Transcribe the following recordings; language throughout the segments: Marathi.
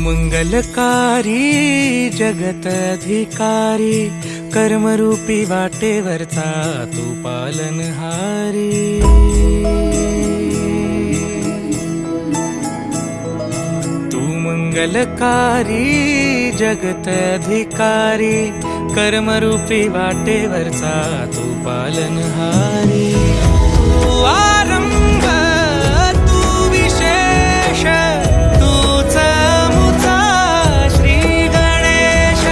मंगलकारी जगत अधिकारी, कर्मरूपी वाटेवरचा तू पालनहारी। तू मंगलकारी जगत अधिकारी, कर्मरूपी वाटेवरचा तू पालनहारी। तू आरंभ तू विशेष, तूच मुचा श्री गणेश।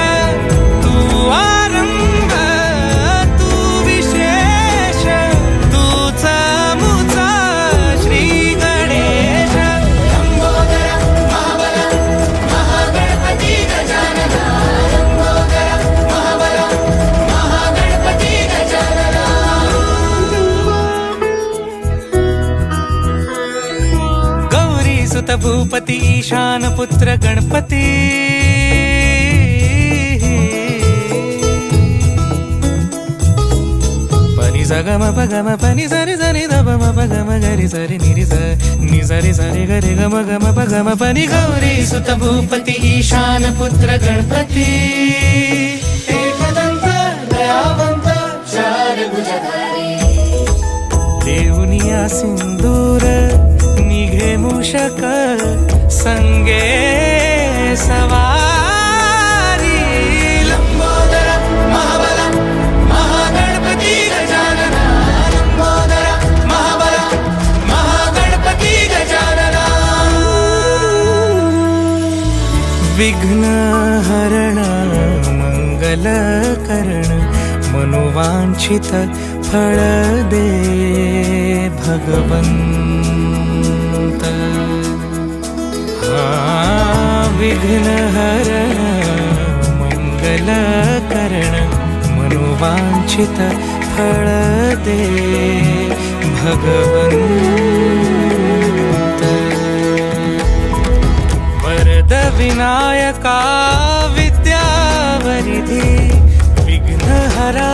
तू आरंभ तू विशेष, तूच मुचा श्री गणेश। लंबोदर महाबल महागणपती गजानना, लंबोदर महाबल महागणपती गजानना। गौरी सुत भूपती ईशान पुत्र गणपती, पनी सगम पगम पनी सरि सरि ध म पगम गरि सरि नि रि स नि सरि सरि गरि गम गम पगम पनी। गौरी सुत भूपती ईशान पुत्र गणपती, एकदंत दयावंत चार भुजधारी। देऊनिया सिंदूर निघे मूषक, संगे सवारी। लंबोदर महाबल महागणपती गजानना, लंबोदर महाबल महागणपती गजानना। विघ्न हरण मंगल करण, मनोवांछित फळ दे भगवंत। विघ्न हरण मंगल करण, मनोवांछित फळ दे भगवंत। वरद विनायका विद्यावरिधी, विघ्नहरा